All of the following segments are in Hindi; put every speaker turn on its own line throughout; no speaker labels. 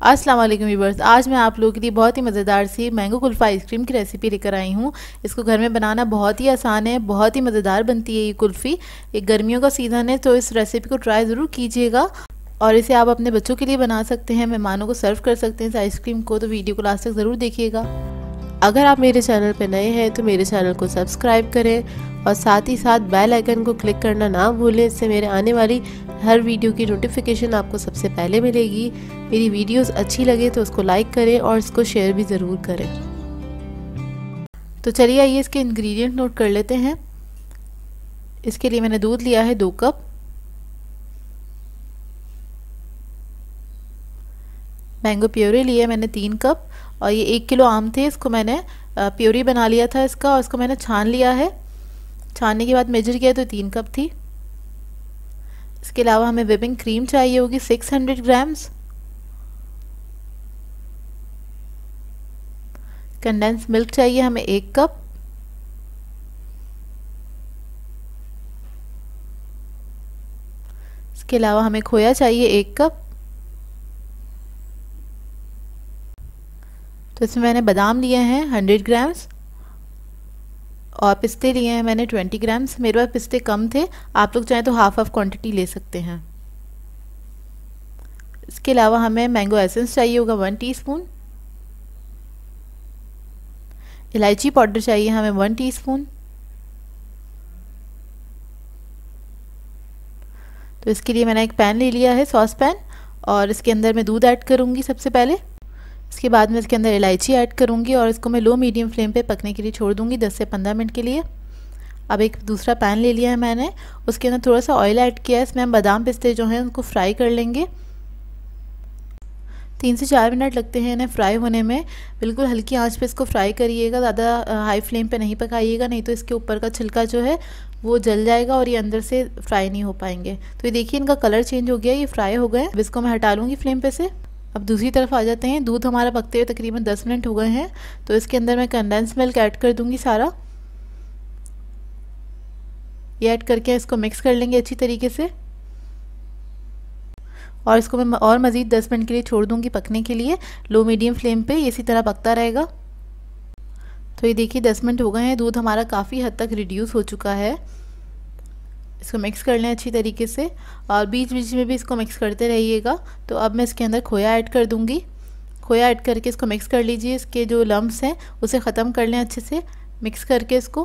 अस्सलाम वालेकुम व्यूअर्स, आज मैं आप लोगों के लिए बहुत ही मज़ेदार सी मैंगो कुल्फ़ा आइसक्रीम की रेसिपी लेकर आई हूँ। इसको घर में बनाना बहुत ही आसान है, बहुत ही मज़ेदार बनती है ये कुल्फ़ी। ये गर्मियों का सीज़न है तो इस रेसिपी को ट्राई ज़रूर कीजिएगा और इसे आप अपने बच्चों के लिए बना सकते हैं, मेहमानों को सर्व कर सकते हैं इस आइसक्रीम को। तो वीडियो को लास्ट तक ज़रूर देखिएगा। अगर आप मेरे चैनल पर नए हैं तो मेरे चैनल को सब्सक्राइब करें और साथ ही साथ बेल आइकन को क्लिक करना ना भूलें। इससे मेरे आने वाली हर वीडियो की नोटिफिकेशन आपको सबसे पहले मिलेगी। मेरी वीडियोस अच्छी लगे तो उसको लाइक करें और इसको शेयर भी ज़रूर करें। तो चलिए आइए इसके इंग्रेडिएंट नोट कर लेते हैं। इसके लिए मैंने दूध लिया है 2 कप, मैंगो प्योरी लिया मैंने 3 कप और ये 1 किलो आम थे, इसको मैंने प्योरी बना लिया था इसका और इसको मैंने छान लिया है। छानने के बाद मेजर किया तो 3 कप थी। इसके अलावा हमें व्हिपिंग क्रीम चाहिए होगी 600 ग्राम्स, कंडेंस मिल्क चाहिए हमें 1 कप, इसके अलावा हमें खोया चाहिए 1 कप। तो इसमें मैंने बादाम लिए हैं 100 ग्राम्स और पिस्ते लिए हैं मैंने 20 ग्राम्स। मेरे पास पिस्ते कम थे, आप लोग चाहें तो हाफ क्वांटिटी ले सकते हैं। इसके अलावा हमें मैंगो एसेंस चाहिए होगा 1 टीस्पून, इलायची पाउडर चाहिए हमें 1 टीस्पून। तो इसके लिए मैंने एक पैन ले लिया है, सॉस पैन, और इसके अंदर मैं दूध ऐड करूँगी सबसे पहले। इसके बाद मैं इसके अंदर इलायची ऐड करूँगी और इसको मैं लो मीडियम फ्लेम पे पकने के लिए छोड़ दूँगी 10 से 15 मिनट के लिए। अब एक दूसरा पैन ले लिया है मैंने, उसके अंदर थोड़ा सा ऑयल ऐड किया है। इसमें हम बादाम पिस्ते जो हैं उनको फ्राई कर लेंगे। 3 से 4 मिनट लगते हैं इन्हें फ्राई होने में। बिल्कुल हल्की आंच पे इसको फ्राई करिएगा, ज़्यादा हाई फ्लेम पे नहीं पकाइएगा, नहीं तो इसके ऊपर का छिलका जो है वो जल जाएगा और ये अंदर से फ्राई नहीं हो पाएंगे। तो ये देखिए इनका कलर चेंज हो गया, ये फ्राई हो गए। अब इसको मैं हटा लूँगी फ्लेम पे से। अब दूसरी तरफ आ जाते हैं। दूध हमारा पकते हुए तकरीबन 10 मिनट हो गए हैं, तो इसके अंदर मैं कंडेंस मिल्क ऐड कर दूँगी सारा। ये ऐड करके इसको मिक्स कर लेंगे अच्छी तरीके से और इसको मैं और मज़ीद 10 मिनट के लिए छोड़ दूंगी पकने के लिए लो मीडियम फ्लेम पे। इसी तरह पकता रहेगा। तो ये देखिए 10 मिनट हो गए हैं, दूध हमारा काफ़ी हद तक रिड्यूस हो चुका है। इसको मिक्स कर लें अच्छी तरीके से और बीच बीच में भी इसको मिक्स करते रहिएगा। तो अब मैं इसके अंदर खोया ऐड कर दूँगी। खोया ऐड करके इसको मिक्स कर लीजिए। इसके जो लम्ब्स हैं उसे ख़त्म कर लें अच्छे से मिक्स करके इसको।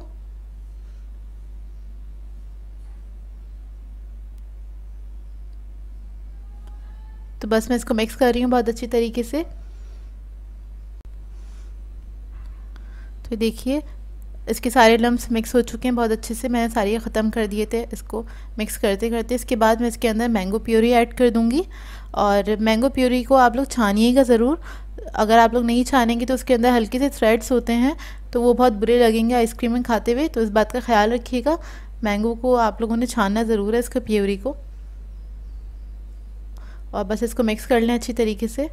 तो बस मैं इसको मिक्स कर रही हूँ बहुत अच्छी तरीके से। तो देखिए इसके सारे लम्स मिक्स हो चुके हैं बहुत अच्छे से, मैंने सारे ख़त्म कर दिए थे इसको मिक्स करते करते। इसके बाद मैं इसके अंदर मैंगो प्यूरी ऐड कर दूँगी और मैंगो प्यूरी को आप लोग छानिएगा ज़रूर। अगर आप लोग नहीं छानेंगे तो उसके अंदर हल्के से थ्रेड्स होते हैं तो वो बहुत बुरे लगेंगे आइसक्रीम में खाते हुए, तो इस बात का ख्याल रखिएगा। मैंगो को आप लोगों ने छानना ज़रूर है, इसका प्यूरी को। और बस इसको मिक्स कर लें अच्छी तरीके से।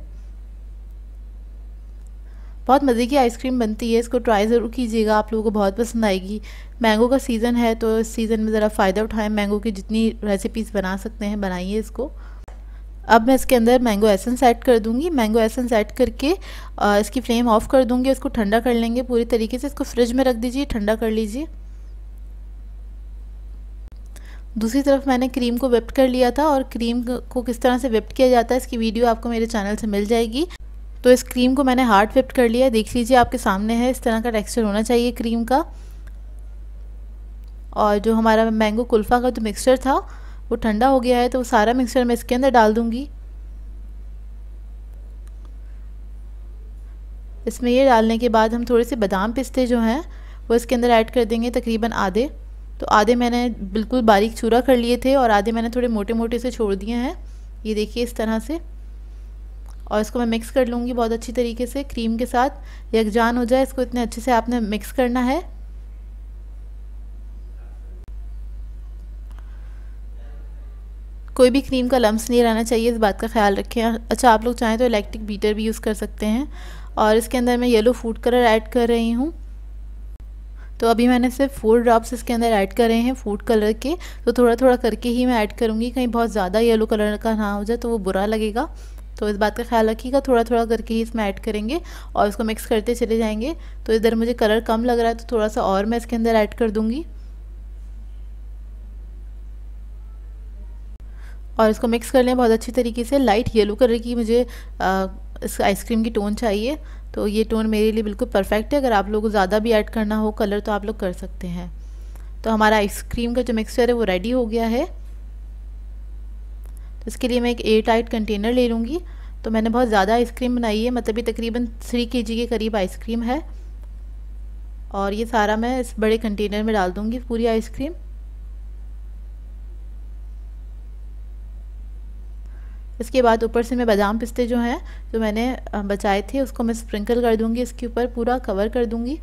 बहुत मज़े की आइसक्रीम बनती है, इसको ट्राई ज़रूर कीजिएगा, आप लोगों को बहुत पसंद आएगी। मैंगो का सीज़न है तो इस सीज़न में ज़रा फ़ायदा उठाएं, मैंगो की जितनी रेसिपीज़ बना सकते हैं बनाइए इसको। अब मैं इसके अंदर मैंगो एसेंस ऐड कर दूंगी। मैंगो एसेंस ऐड करके इसकी फ्लेम ऑफ कर दूंगी। इसको ठंडा कर लेंगे पूरी तरीके से। इसको फ्रिज में रख दीजिए, ठंडा कर लीजिए। दूसरी तरफ मैंने क्रीम को व्हिप कर लिया था और क्रीम को किस तरह से व्हिप किया जाता है इसकी वीडियो आपको मेरे चैनल से मिल जाएगी। तो इस क्रीम को मैंने हार्ड व्हिप कर लिया है, देख लीजिए आपके सामने है। इस तरह का टेक्सचर होना चाहिए क्रीम का। और जो हमारा मैंगो कुल्फ़ा का जो मिक्सचर था वो ठंडा हो गया है, तो वो सारा मिक्सचर मैं इसके अंदर डाल दूँगी। इसमें ये डालने के बाद हम थोड़े से बादाम पिस्ते जो हैं वो इसके अंदर ऐड कर देंगे, तकरीबन आधे। तो आधे मैंने बिल्कुल बारीक चूरा कर लिए थे और आधे मैंने थोड़े मोटे मोटे से छोड़ दिए हैं, ये देखिए इस तरह से। और इसको मैं मिक्स कर लूँगी बहुत अच्छी तरीके से, क्रीम के साथ यकजान हो जाए। इसको इतने अच्छे से आपने मिक्स करना है। कोई भी क्रीम का लम्स नहीं रहना चाहिए, इस बात का ख्याल रखें। अच्छा, आप लोग चाहें तो इलेक्ट्रिक बीटर भी यूज़ कर सकते हैं। और इसके अंदर मैं येलो फूड कलर ऐड कर रही हूँ। तो अभी मैंने सिर्फ 4 ड्रॉप्स इसके अंदर ऐड करे हैं फूड कलर के। तो थोड़ा थोड़ा करके ही मैं ऐड करूँगी, कहीं बहुत ज़्यादा येलो कलर का ना हो जाए तो वो बुरा लगेगा। तो इस बात का ख्याल रखिएगा, थोड़ा थोड़ा करके ही इसमें ऐड करेंगे और इसको मिक्स करते चले जाएंगे। तो इधर मुझे कलर कम लग रहा है तो थोड़ा सा और मैं इसके अंदर ऐड कर दूँगी और इसको मिक्स कर लें बहुत अच्छी तरीके से। लाइट येलो कलर की मुझे इस आइसक्रीम की टोन चाहिए, तो ये टोन मेरे लिए बिल्कुल परफेक्ट है। अगर आप लोगों को ज़्यादा भी ऐड करना हो कलर तो आप लोग कर सकते हैं। तो हमारा आइसक्रीम का जो मिक्सचर है वो रेडी हो गया है। तो इसके लिए मैं एक एयर टाइट कंटेनर ले लूँगी। तो मैंने बहुत ज़्यादा आइसक्रीम बनाई है, मतलब ये तकरीबन 3 kg के करीब आइसक्रीम है और ये सारा मैं इस बड़े कंटेनर में डाल दूँगी पूरी आइसक्रीम। इसके बाद ऊपर से मैं बादाम पिस्ते जो हैं जो मैंने बचाए थे उसको मैं स्प्रिंकल कर दूंगी, इसके ऊपर पूरा कवर कर दूंगी।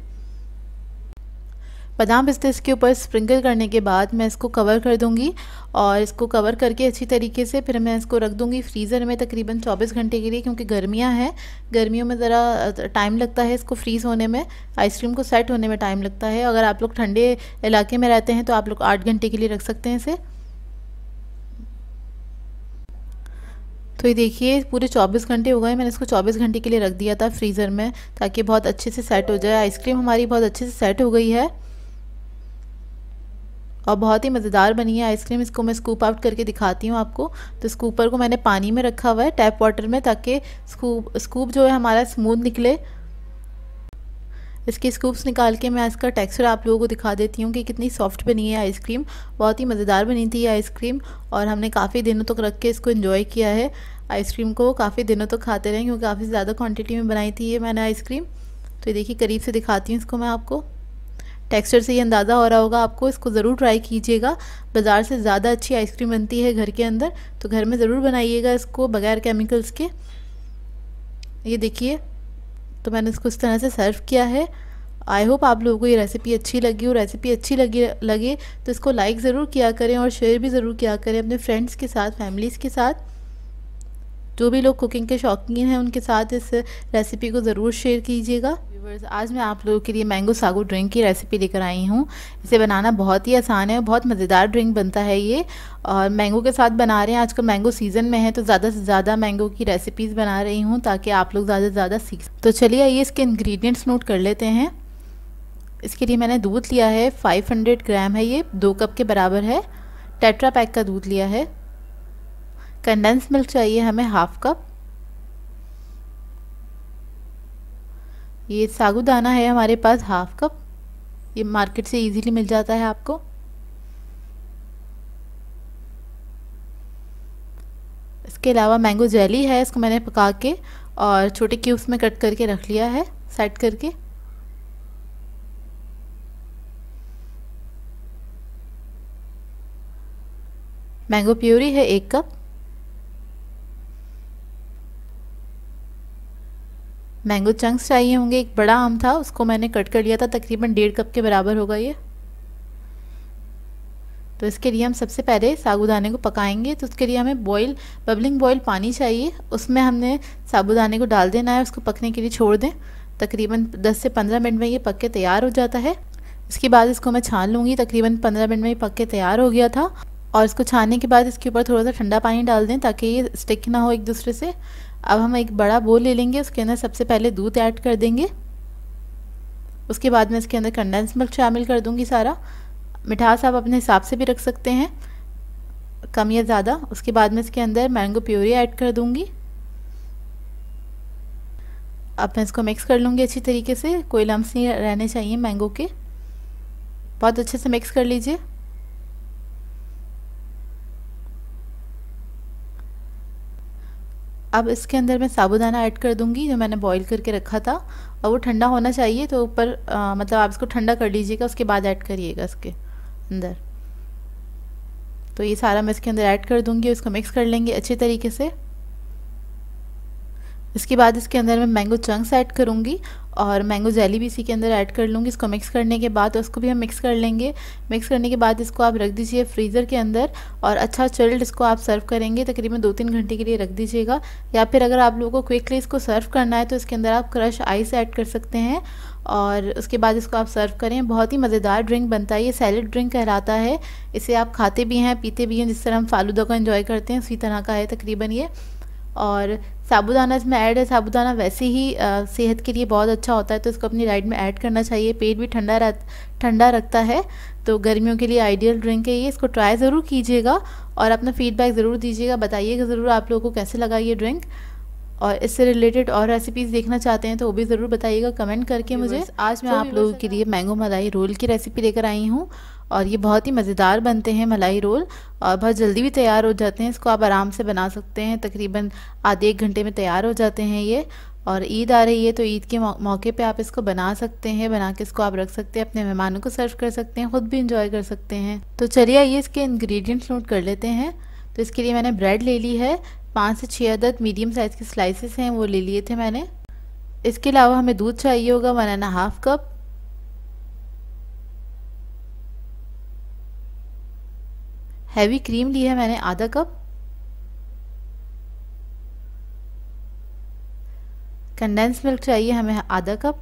बादाम पिस्ते इसके ऊपर स्प्रिंकल करने के बाद मैं इसको कवर कर दूंगी और इसको कवर करके अच्छी तरीके से फिर मैं इसको रख दूंगी फ्रीज़र में तकरीबन 24 घंटे के लिए, क्योंकि गर्मियां हैं, गर्मियों में ज़रा टाइम लगता है इसको फ्रीज़ होने में, आइसक्रीम को सेट होने में टाइम लगता है। अगर आप लोग ठंडे इलाके में रहते हैं तो आप लोग 8 घंटे के लिए रख सकते हैं इसे। तो ये देखिए पूरे 24 घंटे हो गए, मैंने इसको 24 घंटे के लिए रख दिया था फ्रीज़र में ताकि बहुत अच्छे से सेट हो जाए। आइसक्रीम हमारी बहुत अच्छे से सेट हो गई है और बहुत ही मज़ेदार बनी है आइसक्रीम। इसको मैं स्कूप आउट करके दिखाती हूँ आपको। तो स्कूपर को मैंने पानी में रखा हुआ है टैप वाटर में, ताकि स्कूप जो है हमारा स्मूथ निकले। इसके स्कूप्स निकाल के मैं इसका टेक्सचर आप लोगों को दिखा देती हूँ कि कितनी सॉफ्ट बनी है आइसक्रीम। बहुत ही मज़ेदार बनी थी ये आइसक्रीम और हमने काफ़ी दिनों तक रख के इसको एंजॉय किया है। आइसक्रीम को काफ़ी दिनों तक खाते रहे क्योंकि काफ़ी ज़्यादा क्वांटिटी में बनाई थी ये मैंने आइसक्रीम। तो ये देखिए करीब से दिखाती हूँ इसको मैं आपको। टेक्सचर से ये अंदाज़ा हो रहा होगा आपको, इसको ज़रूर ट्राई कीजिएगा। बाज़ार से ज़्यादा अच्छी आइसक्रीम बनती है घर के अंदर, तो घर में ज़रूर बनाइएगा इसको बग़ैर केमिकल्स के। ये देखिए तो मैंने इसको इस तरह से सर्व किया है। आई होप आप लोगों को ये रेसिपी अच्छी लगी हो। रेसिपी अच्छी लगे तो इसको लाइक ज़रूर किया करें और शेयर भी ज़रूर किया करें अपने फ्रेंड्स के साथ, फैमिलीज़ के साथ। जो भी लोग कुकिंग के शौकीन हैं उनके साथ इस रेसिपी को ज़रूर शेयर कीजिएगा। व्यूअर्स, आज मैं आप लोगों के लिए मैंगो सागो ड्रिंक की रेसिपी लेकर आई हूँ। इसे बनाना बहुत ही आसान है, बहुत मज़ेदार ड्रिंक बनता है ये और मैंगो के साथ बना रहे हैं। आजकल मैंगो सीज़न में है तो ज़्यादा से ज़्यादा मैंगो की रेसिपीज़ बना रही हूँ ताकि आप लोग ज़्यादा से ज़्यादा सीख। तो चलिए आइए इसके इंग्रेडिएंट्स नोट कर लेते हैं। इसके लिए मैंने दूध लिया है 500 ग्राम है, ये 2 कप के बराबर है। टेट्रा पैक का दूध लिया है। कंडेंस मिल्क चाहिए हमें हाफ कप। ये साबूदाना है हमारे पास हाफ कप, ये मार्केट से इजीली मिल जाता है आपको। इसके अलावा मैंगो जेली है, इसको मैंने पका के और छोटे क्यूब्स में कट करके रख लिया है सेट करके। मैंगो प्यूरी है 1 कप। मैंगो चंक्स चाहिए होंगे, एक बड़ा आम था उसको मैंने कट कर लिया था, तकरीबन 1.5 कप के बराबर होगा ये। तो इसके लिए हम सबसे पहले साबूदाने को पकाएंगे। तो उसके लिए हमें बबलिंग बॉयल पानी चाहिए, उसमें हमने साबूदाने को डाल देना है, उसको पकने के लिए छोड़ दें। तकरीबन 10 से 15 मिनट में ये पक के तैयार हो जाता है। इसके बाद इसको मैं छान लूँगी। तकरीबन 15 मिनट में ये पक के तैयार हो गया था और इसको छानने के बाद इसके ऊपर थोड़ा सा ठंडा पानी डाल दें ताकि ये स्टिक ना हो एक दूसरे से। अब हम एक बड़ा बोल ले लेंगे, उसके अंदर सबसे पहले दूध ऐड कर देंगे। उसके बाद मैं इसके अंदर कंडेंस मिल्क शामिल कर दूंगी सारा। मिठास आप अपने हिसाब से भी रख सकते हैं, कम या ज़्यादा। उसके बाद मैं इसके अंदर मैंगो प्यूरी ऐड कर दूंगी। अब मैं इसको मिक्स कर लूँगी अच्छी तरीके से, कोई लम्स नहीं रहने चाहिए मैंगो के। बहुत अच्छे से मिक्स कर लीजिए। अब इसके अंदर मैं साबूदाना ऐड कर दूंगी जो मैंने बॉईल करके रखा था और वो ठंडा होना चाहिए। तो ऊपर मतलब आप इसको ठंडा कर लीजिएगा, उसके बाद ऐड करिएगा इसके अंदर। तो ये सारा मैं इसके अंदर ऐड कर दूंगी, उसको मिक्स कर लेंगे अच्छे तरीके से। इसके बाद इसके अंदर मैं मैंगो चंक्स ऐड करूँगी और मैंगो जेली भी इसी के अंदर ऐड कर लूँगी। इसको मिक्स करने के बाद उसको भी हम मिक्स कर लेंगे। मिक्स करने के बाद इसको आप रख दीजिए फ्रीज़र के अंदर और अच्छा चिल्ड इसको आप सर्व करेंगे। तकरीबन 2-3 घंटे के लिए रख दीजिएगा। या फिर अगर आप लोगों को क्विकली इसको सर्व करना है तो इसके अंदर आप क्रश आइस ऐड कर सकते हैं और उसके बाद इसको आप सर्व करें। बहुत ही मज़ेदार ड्रिंक बनता है, ये सैलेड ड्रिंक कहलाता है। इसे आप खाते भी हैं, पीते भी हैं, जिस तरह हम फालूदा को एंजॉय करते हैं उसी तरह का है तकरीबन ये। और साबूदाना इसमें ऐड है। साबूदाना वैसे ही सेहत के लिए बहुत अच्छा होता है, तो इसको अपनी डाइट में ऐड करना चाहिए। पेट भी ठंडा रखता है, तो गर्मियों के लिए आइडियल ड्रिंक है ये। इसको ट्राई ज़रूर कीजिएगा और अपना फीडबैक ज़रूर दीजिएगा, बताइएगा ज़रूर आप लोगों को कैसे लगा ये ड्रिंक। और इससे रिलेटेड और रेसिपीज़ देखना चाहते हैं तो वो भी ज़रूर बताइएगा कमेंट करके मुझे। आज मैं आप लोगों के लिए मैंगो मलाई रोल की रेसिपी लेकर आई हूँ और ये बहुत ही मज़ेदार बनते हैं मलाई रोल, और बहुत जल्दी भी तैयार हो जाते हैं। इसको आप आराम से बना सकते हैं, तकरीबन आधे एक घंटे में तैयार हो जाते हैं ये। और ईद आ रही है तो ईद के मौके पे आप इसको बना सकते हैं, बना के इसको आप रख सकते हैं, अपने मेहमानों को सर्व कर सकते हैं, ख़ुद भी इंजॉय कर सकते हैं। तो चलिए आइए इसके इंग्रेडिएंट्स नोट कर लेते हैं। तो इसके लिए मैंने ब्रेड ले ली है, 5 से 6 अदद मीडियम साइज़ के स्लाइसेस हैं वो ले लिए थे मैंने। इसके अलावा हमें दूध चाहिए होगा 1.5 कप। हैवी क्रीम ली है मैंने आधा कप। कंडेंस मिल्क चाहिए हमें आधा कप।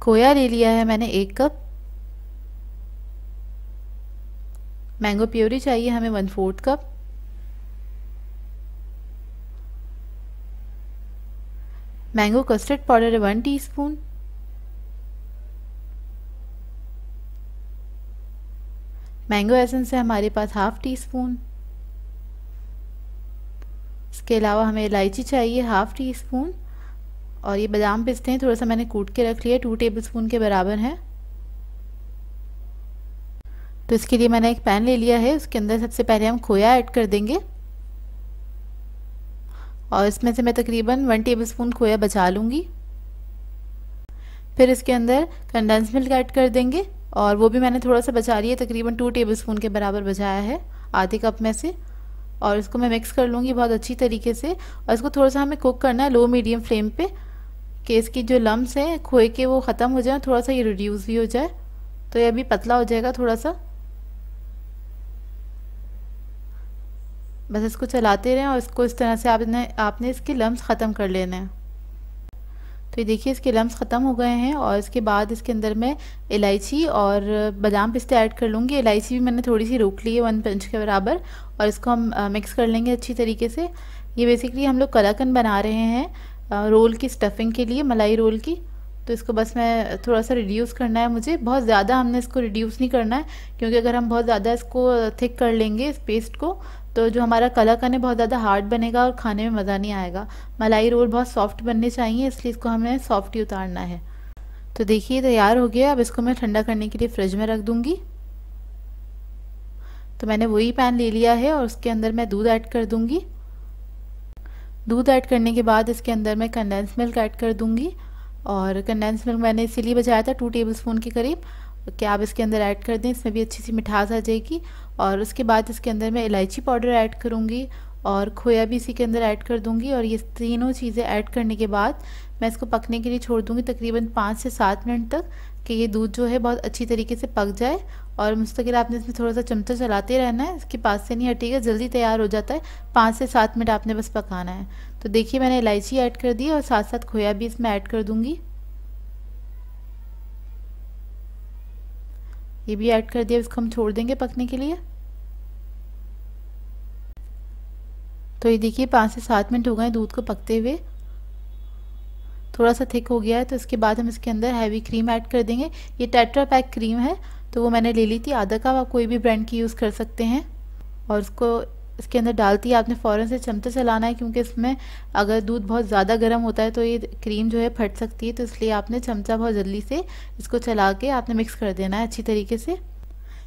खोया ले लिया है मैंने 1 कप। मैंगो प्योरी चाहिए हमें 1/4 कप। मैंगो कस्टर्ड पाउडर है 1 टीस्पून। मैंगो एसेंस है हमारे पास 1/2 टीस्पून। इसके अलावा हमें इलायची चाहिए 1/2 टीस्पून। और ये बादाम पिस्ते हैं, थोड़ा सा मैंने कूट के रख लिया, 2 टेबलस्पून के बराबर है। तो इसके लिए मैंने एक पैन ले लिया है, उसके अंदर सबसे पहले हम खोया ऐड कर देंगे और इसमें से मैं तकरीबन 1 टेबलस्पून खोया बचा लूँगी। फिर इसके अंदर कंडेंस मिल्क ऐड कर देंगे और वो भी मैंने थोड़ा सा बचा लिया, तकरीबन 2 टेबलस्पून के बराबर बचाया है आधे कप में से। और इसको मैं मिक्स कर लूँगी बहुत अच्छी तरीके से। और इसको थोड़ा सा हमें कुक करना है लो मीडियम फ्लेम पे, कि इसकी जो लम्स हैं खोए के वो ख़त्म हो जाए, थोड़ा सा ये रिड्यूस भी हो जाए। तो ये अभी पतला हो जाएगा थोड़ा सा, बस इसको चलाते रहें और इसको इस तरह से आपने इसके लम्स ख़त्म कर लेने हैं। तो ये देखिए इसके लम्स ख़त्म हो गए हैं। और इसके बाद इसके अंदर मैं इलायची और बादाम पिस्ते ऐड कर लूँगी। इलायची भी मैंने थोड़ी सी रोक ली है 1 पिंच के बराबर, और इसको हम मिक्स कर लेंगे अच्छी तरीके से। ये बेसिकली हम लोग कलाकंद बना रहे हैं रोल की स्टफिंग के लिए, मलाई रोल की। तो इसको बस मैं थोड़ा सा रिड्यूस करना है मुझे, बहुत ज़्यादा हमने इसको रिड्यूस नहीं करना है, क्योंकि अगर हम बहुत ज़्यादा इसको थिक कर लेंगे इस पेस्ट को तो जो हमारा कलाकंद है बहुत ज़्यादा हार्ड बनेगा और खाने में मज़ा नहीं आएगा। मलाई रोल बहुत सॉफ्ट बनने चाहिए, इसलिए इसको हमें सॉफ्ट ही उतारना है। तो देखिए तैयार हो गया। अब इसको मैं ठंडा करने के लिए फ्रिज में रख दूँगी। तो मैंने वही पैन ले लिया है और उसके अंदर मैं दूध ऐड कर दूँगी। दूध ऐड करने के बाद इसके अंदर मैं कंडेंस मिल्क ऐड कर दूँगी। और कंडेंस मिल्क मैंने इसीलिए बचाया था 2 टेबलस्पून के करीब, कि आप इसके अंदर ऐड कर दें, इसमें भी अच्छी सी मिठास आ जाएगी। और उसके बाद इसके अंदर मैं इलायची पाउडर ऐड करूँगी और खोया भी इसी के अंदर ऐड कर दूँगी। और ये तीनों चीज़ें ऐड करने के बाद मैं इसको पकने के लिए छोड़ दूँगी तकरीबन 5 से 7 मिनट तक, कि ये दूध जो है बहुत अच्छी तरीके से पक जाए। और मुस्तकिल आपने इसमें थोड़ा सा चमचा चलाते रहना है, इसके पास से नहीं हटेगा, जल्दी तैयार हो जाता है। 5 से 7 मिनट आपने बस पकाना है। तो देखिए मैंने इलायची ऐड कर दी और साथ साथ खोया भी इसमें ऐड कर दूँगी। ये भी ऐड कर दिया, इसको हम छोड़ देंगे पकने के लिए। तो ये देखिए 5 से 7 मिनट हो गए दूध को पकते हुए, थोड़ा सा थिक हो गया है। तो इसके बाद हम इसके अंदर हैवी क्रीम ऐड कर देंगे। ये टेट्रा पैक क्रीम है, तो वो मैंने ले ली थी आधा कप, आप कोई भी ब्रांड की यूज़ कर सकते हैं। और इसको इसके अंदर डालती है आपने फ़ौरन से चमचा चलाना है, क्योंकि इसमें अगर दूध बहुत ज़्यादा गर्म होता है तो ये क्रीम जो है फट सकती है, तो इसलिए आपने चमचा बहुत जल्दी से इसको चला के आपने मिक्स कर देना है अच्छी तरीके से।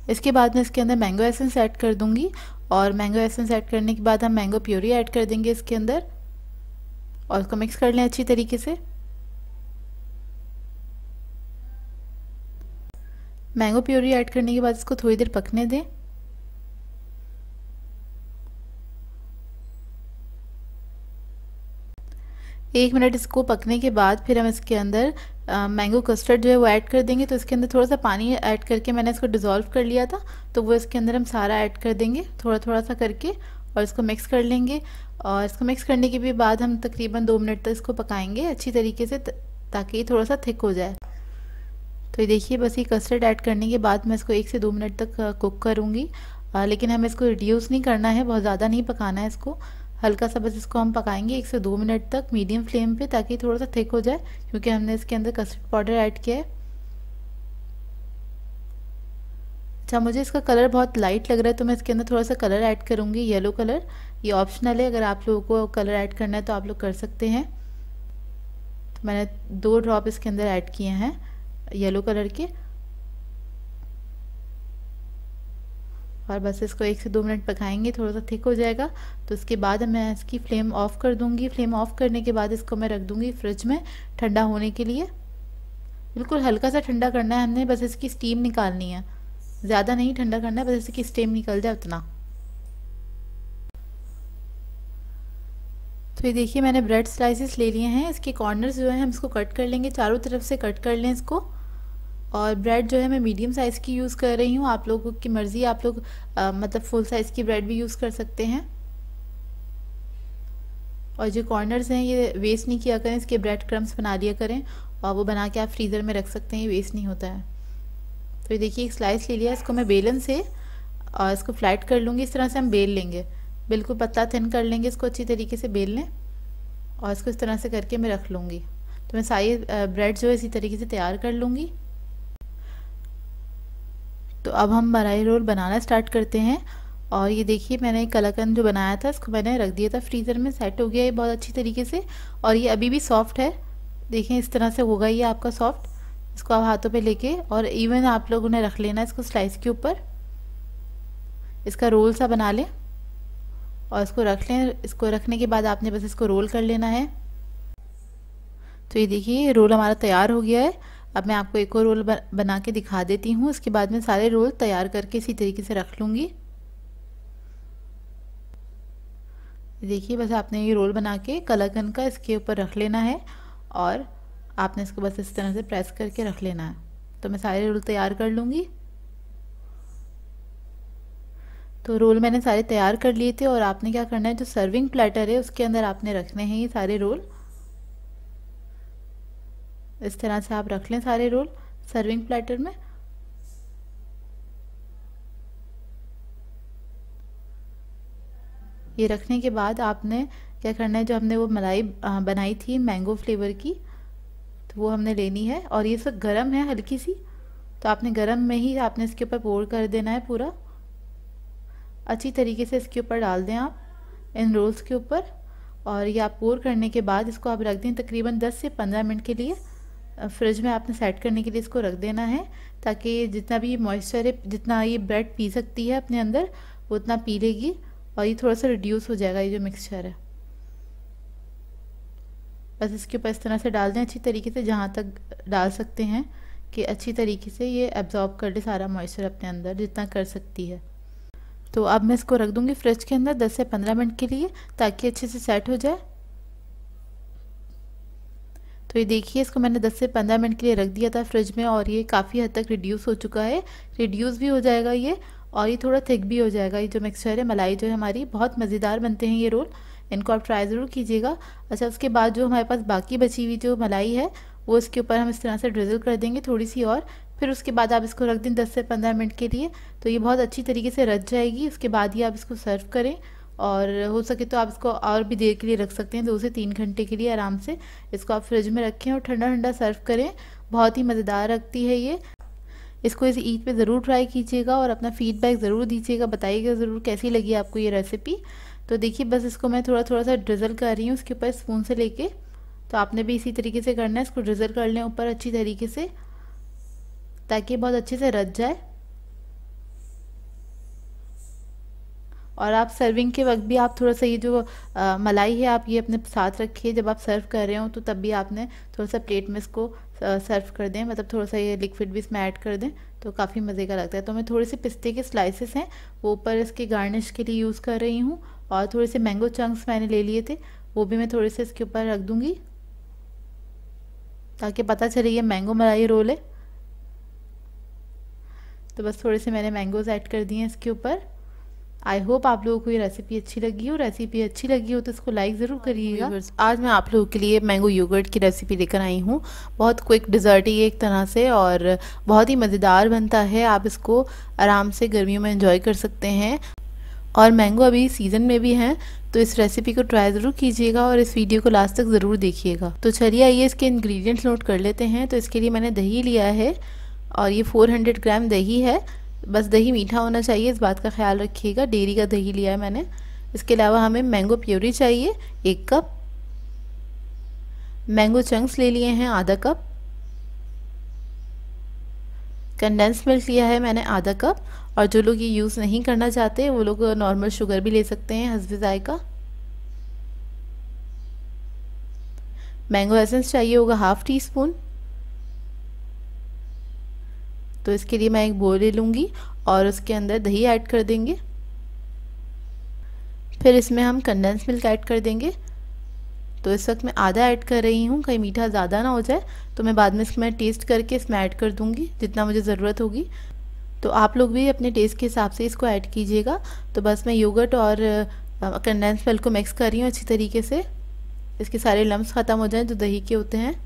इसके बाद मैं इसके अंदर मैंगो एसेंस ऐड कर दूँगी। और मैंगो एसेंस ऐड करने के बाद हम मैंगो प्योरी ऐड कर देंगे इसके अंदर और इसको मिक्स कर लें अच्छी तरीके से। मैंगो प्योरी ऐड करने के बाद इसको थोड़ी देर पकने दें। एक मिनट इसको पकने के बाद फिर हम इसके अंदर मैंगो कस्टर्ड जो है वो ऐड कर देंगे। तो इसके अंदर थोड़ा सा पानी ऐड करके मैंने इसको डिज़ोल्व कर लिया था, तो वो इसके अंदर हम सारा ऐड कर देंगे थोड़ा थोड़ा सा करके और इसको मिक्स कर लेंगे। और इसको मिक्स करने के भी बाद हम तकरीबन 2 मिनट तक इसको पकाएंगे अच्छी तरीके से, ताकि ये थोड़ा सा थिक हो जाए। तो ये देखिए बस ये कस्टर्ड ऐड करने के बाद मैं इसको 1 से 2 मिनट तक कुक करूँगी लेकिन हमें इसको रिड्यूस नहीं करना है, बहुत ज़्यादा नहीं पकाना है इसको, हल्का सा बस इसको हम पकाएंगे 1 से 2 मिनट तक मीडियम फ्लेम पे, ताकि थोड़ा सा थिक हो जाए, क्योंकि हमने इसके अंदर कस्टर्ड पाउडर ऐड किया है। अच्छा, मुझे इसका कलर बहुत लाइट लग रहा है तो मैं इसके अंदर थोड़ा सा कलर ऐड करूँगी, येलो कलर। ये ऑप्शनल है, अगर आप लोगों को कलर ऐड करना है तो आप लोग कर सकते हैं। तो मैंने 2 ड्रॉप इसके अंदर ऐड किए हैं येलो कलर के, और बस इसको 1 से 2 मिनट पकाएंगे, थोड़ा सा थिक हो जाएगा। तो उसके बाद मैं इसकी फ्लेम ऑफ कर दूंगी। फ्लेम ऑफ करने के बाद इसको मैं रख दूंगी फ्रिज में ठंडा होने के लिए। बिल्कुल हल्का सा ठंडा करना है हमने, बस इसकी स्टीम निकालनी है, ज़्यादा नहीं ठंडा करना है, बस इसकी स्टीम निकल जाए उतना। तो ये देखिए मैंने ब्रेड स्लाइसेस ले लिए हैं, इसके कॉर्नर्स जो है हम इसको कट कर लेंगे, चारों तरफ से कट कर लें इसको। और ब्रेड जो है मैं मीडियम साइज़ की यूज़ कर रही हूँ, आप लोगों की मर्ज़ी, आप लोग मतलब फुल साइज़ की ब्रेड भी यूज़ कर सकते हैं। और जो कॉर्नर्स हैं ये वेस्ट नहीं किया करें, इसके ब्रेड क्रम्स बना लिया करें, और वो बना के आप फ्रीज़र में रख सकते हैं, ये वेस्ट नहीं होता है। तो ये देखिए एक स्लाइस ले लिया, इसको मैं बेलन से और इसको फ्लैट कर लूँगी, इस तरह से हम बेल लेंगे, बिल्कुल पतला थिन कर लेंगे इसको, अच्छी तरीके से बेल लें, और इसको इस तरह से करके मैं रख लूँगी। तो मैं सारी ब्रेड जो है इसी तरीके से तैयार कर लूँगी। तो अब हम मलाई रोल बनाना स्टार्ट करते हैं। और ये देखिए मैंने कलाकंद जो बनाया था इसको मैंने रख दिया था फ्रीज़र में, सेट हो गया ये बहुत अच्छी तरीके से, और ये अभी भी सॉफ्ट है। देखें इस तरह से होगा ये आपका सॉफ्ट। इसको आप हाथों पे लेके और इवन आप लोगों ने रख लेना इसको स्लाइस के ऊपर, इसका रोल सा बना लें और इसको रख लें। इसको रखने के बाद आपने बस इसको रोल कर लेना है। तो ये देखिए रोल हमारा तैयार हो गया है। अब मैं आपको एक और रोल बना के दिखा देती हूँ, उसके बाद में सारे रोल तैयार करके इसी तरीके से रख लूँगी। देखिए बस आपने ये रोल बना के कलाकंद का इसके ऊपर रख लेना है, और आपने इसको बस इस तरह से प्रेस करके रख लेना है। तो मैं सारे रोल तैयार कर लूँगी। तो रोल मैंने सारे तैयार कर लिए थे, और आपने क्या करना है, जो सर्विंग प्लेटर है उसके अंदर आपने रखने हैं ये सारे रोल। इस तरह से आप रख लें सारे रोल सर्विंग प्लेटर में। ये रखने के बाद आपने क्या करना है, जो हमने वो मलाई बनाई थी मैंगो फ्लेवर की, तो वो हमने लेनी है, और ये सब गरम है हल्की सी, तो आपने गरम में ही आपने इसके ऊपर पोर कर देना है पूरा, अच्छी तरीके से इसके ऊपर डाल दें आप इन रोल्स के ऊपर। और ये आप पोर करने के बाद इसको आप रख दें तकरीबन 10 से 15 मिनट के लिए फ्रिज में, आपने सेट करने के लिए इसको रख देना है, ताकि जितना भी मॉइस्चर है, जितना ये ब्रेड पी सकती है अपने अंदर, वो उतना पी लेगी, और ये थोड़ा सा रिड्यूस हो जाएगा ये जो मिक्सचर है। बस इसके ऊपर इस तरह से डाल दें अच्छी तरीके से, जहाँ तक डाल सकते हैं कि अच्छी तरीके से ये एब्जॉर्ब कर ले सारा मॉइस्चर अपने अंदर, जितना कर सकती है। तो अब मैं इसको रख दूँगी फ्रिज के अंदर 10 से 15 मिनट के लिए, ताकि अच्छे से सेट हो जाए। तो ये देखिए इसको मैंने 10 से 15 मिनट के लिए रख दिया था फ्रिज में, और ये काफ़ी हद तक रिड्यूस हो चुका है, रिड्यूस भी हो जाएगा ये, और ये थोड़ा थिक भी हो जाएगा। ये जो मिक्सचर है मलाई जो है हमारी, बहुत मज़ेदार बनते हैं ये रोल, इनको आप ट्राई ज़रूर कीजिएगा। अच्छा, उसके बाद जो हमारे पास बाकी बची हुई जो मलाई है वो इसके ऊपर हम इस तरह से ड्रिजल कर देंगे थोड़ी सी, और फिर उसके बाद आप इसको रख दें 10 से 15 मिनट के लिए, तो ये बहुत अच्छी तरीके से रच जाएगी। उसके बाद ही आप इसको सर्व करें, और हो सके तो आप इसको और भी देर के लिए रख सकते हैं, 2 से 3 घंटे के लिए आराम से इसको आप फ्रिज में रखें और ठंडा ठंडा सर्व करें। बहुत ही मज़ेदार लगती है ये। इसको इस ईद पे ज़रूर ट्राई कीजिएगा और अपना फीडबैक ज़रूर दीजिएगा, बताइएगा ज़रूर कैसी लगी आपको ये रेसिपी। तो देखिए बस इसको मैं थोड़ा थोड़ा सा ड्रिजल कर रही हूँ उसके ऊपर स्पून से लेके, तो आपने भी इसी तरीके से करना है, इसको ड्रिजल कर लें ऊपर अच्छी तरीके से, ताकि बहुत अच्छे से रच जाए। और आप सर्विंग के वक्त भी आप थोड़ा सा ये जो मलाई है आप ये अपने साथ रखिए, जब आप सर्व कर रहे हो तो तब भी आपने थोड़ा सा प्लेट में इसको सर्व कर दें, मतलब थोड़ा सा ये लिक्विड भी इसमें ऐड कर दें, तो काफ़ी मज़े का लगता है। तो मैं थोड़े से पिस्ते के स्लाइसेस हैं वो ऊपर इसके गार्निश के लिए यूज़ कर रही हूँ, और थोड़े से मैंगो चंक्स मैंने ले लिए थे वो भी मैं थोड़े से इसके ऊपर रख दूँगी, ताकि पता चले ये मैंगो मलाई रोल है। तो बस थोड़े से मैंने मैंगोज़ ऐड कर दिए हैं इसके ऊपर। आई होप आप लोगों को ये रेसिपी अच्छी लगी हो। रेसिपी अच्छी लगी हो तो इसको लाइक ज़रूर करिएगा। आज मैं आप लोगों के लिए मैंगो योगर्ट की रेसिपी लेकर आई हूँ। बहुत क्विक डिज़र्ट है ये एक तरह से, और बहुत ही मज़ेदार बनता है। आप इसको आराम से गर्मियों में एंजॉय कर सकते हैं, और मैंगो अभी सीज़न में भी हैं, तो इस रेसिपी को ट्राई ज़रूर कीजिएगा और इस वीडियो को लास्ट तक ज़रूर देखिएगा। तो चलिए आइए इसके इंग्रेडिएंट्स नोट कर लेते हैं। तो इसके लिए मैंने दही लिया है, और ये 400 ग्राम दही है। बस दही मीठा होना चाहिए, इस बात का ख्याल रखिएगा। डेयरी का दही लिया है मैंने। इसके अलावा हमें मैंगो प्यूरी चाहिए 1 कप। मैंगो चंक्स ले लिए हैं आधा कप। कंडेंस मिल्क लिया है मैंने आधा कप, और जो लोग ये यूज़ नहीं करना चाहते वो लोग नॉर्मल शुगर भी ले सकते हैं हस्बे जायका। मैंगो एसेंस चाहिए होगा 1/2 टीस्पून। तो इसके लिए मैं एक बोल ले लूँगी और उसके अंदर दही ऐड कर देंगे। फिर इसमें हम कंडेंस मिल्क ऐड कर देंगे। तो इस वक्त मैं आधा ऐड कर रही हूँ, कहीं मीठा ज़्यादा ना हो जाए, तो मैं बाद में इसमें टेस्ट करके इसमें ऐड कर दूँगी जितना मुझे ज़रूरत होगी। तो आप लोग भी अपने टेस्ट के हिसाब से इसको ऐड कीजिएगा। तो बस मैं योगर्ट और कंडेंस मिल्क को मिक्स कर रही हूँ अच्छी तरीके से, इसके सारे लम्स ख़त्म हो जाएं जो दही के होते हैं।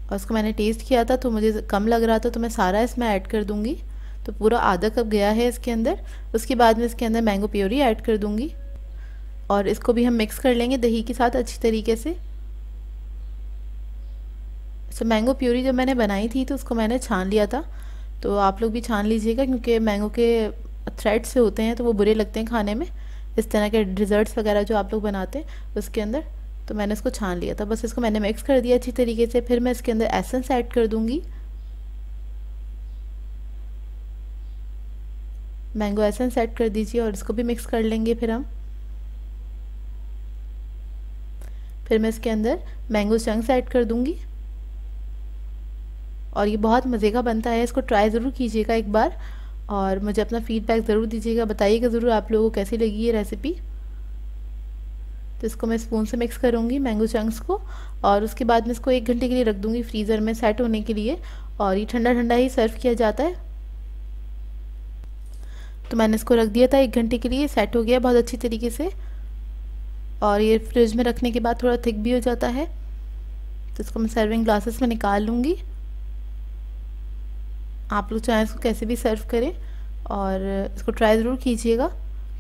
और उसको मैंने टेस्ट किया था तो मुझे कम लग रहा था, तो मैं सारा इसमें ऐड कर दूँगी। तो पूरा आधा कप गया है इसके अंदर। उसके बाद में इसके अंदर मैंगो प्योरी ऐड कर दूँगी, और इसको भी हम मिक्स कर लेंगे दही के साथ अच्छी तरीके से। तो मैंगो प्योरी जब मैंने बनाई थी तो उसको मैंने छान लिया था, तो आप लोग भी छान लीजिएगा, क्योंकि मैंगो के थ्रेड्स से होते हैं तो वो बुरे लगते हैं खाने में, इस तरह के डिज़र्ट्स वगैरह जो आप लोग बनाते हैं उसके अंदर। तो मैंने इसको छान लिया था। बस इसको मैंने मिक्स कर दिया अच्छी तरीके से। फिर मैं इसके अंदर एसेंस ऐड कर दूंगी, मैंगो एसेंस ऐड कर दीजिए, और इसको भी मिक्स कर लेंगे फिर हम। फिर मैं इसके अंदर मैंगो चंक्स ऐड कर दूंगी, और ये बहुत मज़े का बनता है। इसको ट्राई ज़रूर कीजिएगा एक बार, और मुझे अपना फीडबैक ज़रूर दीजिएगा, बताइएगा ज़रूर आप लोगों को कैसी लगी ये रेसिपी। तो इसको मैं स्पून से मिक्स करूँगी मैंगो चंक्स को, और उसके बाद में इसको 1 घंटे के लिए रख दूँगी फ्रीज़र में सेट होने के लिए। और ये ठंडा ठंडा ही सर्व किया जाता है। तो मैंने इसको रख दिया था 1 घंटे के लिए, सेट हो गया बहुत अच्छी तरीके से, और ये फ्रिज में रखने के बाद थोड़ा थिक भी हो जाता है। तो इसको मैं सर्विंग ग्लासेस में निकाल लूँगी। आप लोग चाहें इसको कैसे भी सर्व करें, और इसको ट्राई ज़रूर कीजिएगा,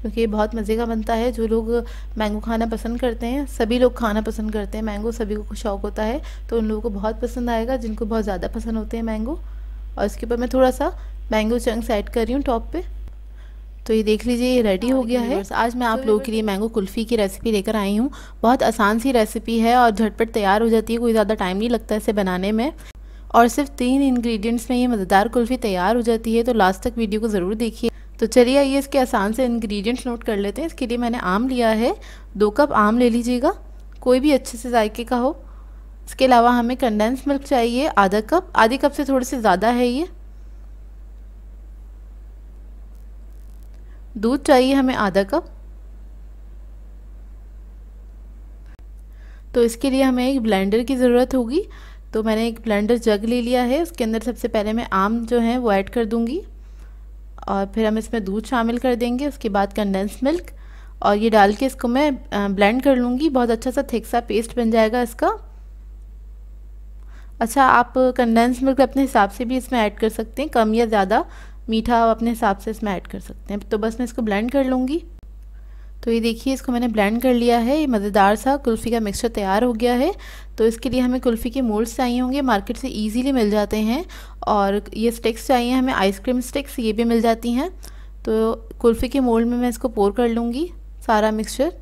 क्योंकि ये बहुत मज़े का बनता है। जो लोग मैंगो खाना पसंद करते हैं, सभी लोग खाना पसंद करते हैं मैंगो, सभी को शौक़ होता है, तो उन लोगों को बहुत पसंद आएगा जिनको बहुत ज़्यादा पसंद होते हैं मैंगो। और इसके ऊपर मैं थोड़ा सा मैंगो चंक्स ऐड कर रही हूँ टॉप पे। तो ये देख लीजिए ये रेडी हो गया है। आज मैं आप लोगों के लिए मैंगो कुल्फ़ी की रेसिपी लेकर आई हूँ। बहुत आसान सी रेसिपी है और झटपट तैयार हो जाती है, कोई ज़्यादा टाइम नहीं लगता इसे बनाने में, और सिर्फ 3 इंग्रेडिएंट्स में ये मज़ेदार कुल्फ़ी तैयार हो जाती है। तो लास्ट तक वीडियो को ज़रूर देखिए। तो चलिए आइए इसके आसान से इंग्रेडिएंट्स नोट कर लेते हैं। इसके लिए मैंने आम लिया है, 2 कप आम ले लीजिएगा, कोई भी अच्छे से जायके का हो। इसके अलावा हमें कंडेंस मिल्क चाहिए आधा कप, आधे कप से थोड़े से ज़्यादा है ये। दूध चाहिए हमें आधा कप। तो इसके लिए हमें एक ब्लेंडर की ज़रूरत होगी। तो मैंने एक ब्लेंडर जग ले लिया है, उसके अंदर सबसे पहले मैं आम जो है वो ऐड कर दूंगी, और फिर हम इसमें दूध शामिल कर देंगे, उसके बाद कंडेंस मिल्क, और ये डाल के इसको मैं ब्लेंड कर लूँगी। बहुत अच्छा सा थिक सा पेस्ट बन जाएगा इसका। अच्छा, आप कंडेंस मिल्क अपने हिसाब से भी इसमें ऐड कर सकते हैं, कम या ज़्यादा मीठा अपने हिसाब से इसमें ऐड कर सकते हैं। तो बस मैं इसको ब्लेंड कर लूँगी। तो ये देखिए इसको मैंने ब्लेंड कर लिया है। ये मज़ेदार सा कुल्फ़ी का मिक्सचर तैयार हो गया है। तो इसके लिए हमें कुल्फ़ी के मोल्ड्स चाहिए होंगे, मार्केट से इजीली मिल जाते हैं, और ये स्टिक्स चाहिए हमें, आइसक्रीम स्टिक्स, ये भी मिल जाती हैं। तो कुल्फ़ी के मोल्ड में मैं इसको पोर कर लूँगी सारा मिक्सचर।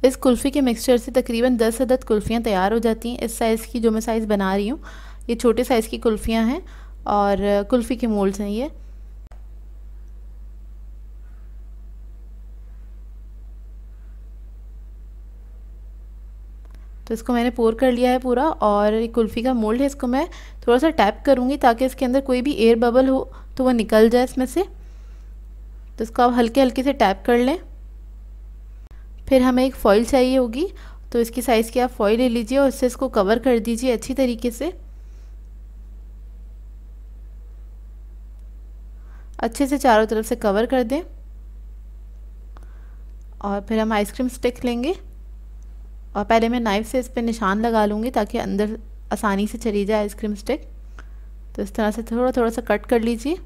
इस कुल्फ़ी के मिक्सचर से तकरीबन 10 अदद कुल्फ़ियाँ तैयार हो जाती हैं। इस साइज़ की जो मैं साइज़ बना रही हूँ, ये छोटे साइज़ की कुल्फ़ियाँ हैं, और कुल्फ़ी के मोल्ड्स हैं ये। तो इसको मैंने पोर कर लिया है पूरा, और ये कुल्फ़ी का मोल्ड है, इसको मैं थोड़ा सा टैप करूँगी ताकि इसके अंदर कोई भी एयर बबल हो तो वो निकल जाए इसमें से। तो इसको आप हल्के हल्के से टैप कर लें। फिर हमें एक फॉइल चाहिए होगी, तो इसकी साइज़ की आप फॉइल ले लीजिए और इससे इसको कवर कर दीजिए अच्छी तरीके से। अच्छे से चारों तरफ से कवर कर दें और फिर हम आइसक्रीम स्टिक लेंगे और पहले मैं नाइफ़ से इस पर निशान लगा लूँगी ताकि अंदर आसानी से चली जाए आइसक्रीम स्टिक। तो इस तरह से थोड़ा थोड़ा सा कट कर लीजिए।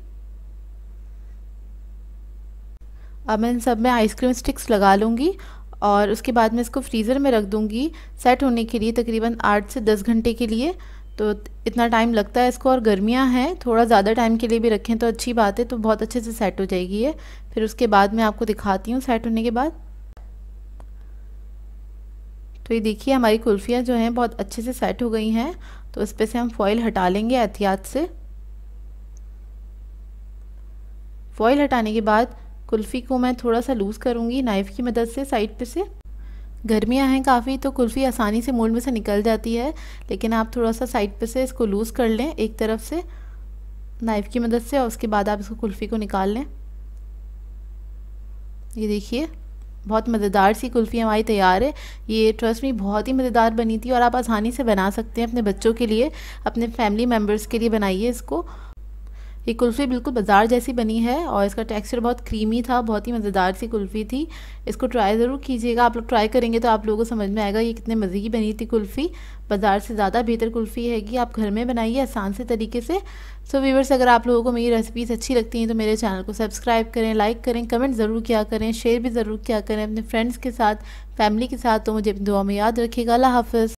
अब मैं इन सब में आइसक्रीम स्टिक्स लगा लूँगी और उसके बाद मैं इसको फ्रीज़र में रख दूँगी सेट होने के लिए तकरीबन 8 से 10 घंटे के लिए। तो इतना टाइम लगता है इसको, और गर्मियाँ हैं, थोड़ा ज़्यादा टाइम के लिए भी रखें तो अच्छी बात है, तो बहुत अच्छे से सेट हो जाएगी ये। फिर उसके बाद मैं आपको दिखाती हूँ सेट होने के बाद। तो ये देखिए हमारी कुल्फ़ियाँ जो हैं बहुत अच्छे से सेट हो गई हैं। तो इस पे से हम फॉइल हटा लेंगे एहतियात से। फॉइल हटाने के बाद कुल्फ़ी को मैं थोड़ा सा लूज़ करूँगी नाइफ़ की मदद से साइड पे से। गर्मियाँ हैं काफ़ी तो कुल्फ़ी आसानी से मोल्ड में से निकल जाती है, लेकिन आप थोड़ा सा साइड पे से इसको लूज़ कर लें एक तरफ से नाइफ़ की मदद से, और उसके बाद आप इसको कुल्फ़ी को निकाल लें। ये देखिए बहुत मज़ेदार सी कुल्फ़ी हमारी तैयार है। ये ट्रस्ट मी बहुत ही मज़ेदार बनी थी और आप आसानी से बना सकते हैं अपने बच्चों के लिए, अपने फैमिली मेम्बर्स के लिए बनाइए इसको। ये कुल्फ़ी बिल्कुल बाज़ार जैसी बनी है और इसका टेक्सचर बहुत क्रीमी था, बहुत ही मज़ेदार सी कुल्फ़ी थी। इसको ट्राई ज़रूर कीजिएगा, आप लोग ट्राई करेंगे तो आप लोगों को समझ में आएगा ये कितने मज़े की बनी थी कुल्फ़ी। बाज़ार से ज़्यादा बेहतर कुल्फ़ी हैगी, आप घर में बनाइए आसान से तरीके से। सो व्यूअर्स, अगर आप लोगों को मेरी रेसिपीज़ अच्छी लगती हैं तो मेरे चैनल को सब्सक्राइब करें, लाइक करें, कमेंट ज़रूर किया करें, शेयर भी ज़रूर किया करें अपने फ्रेंड्स के साथ, फैमिली के साथ। तो मुझे अपनी दुआ में याद रखिएगा। अल्लाह हाफ़िज़।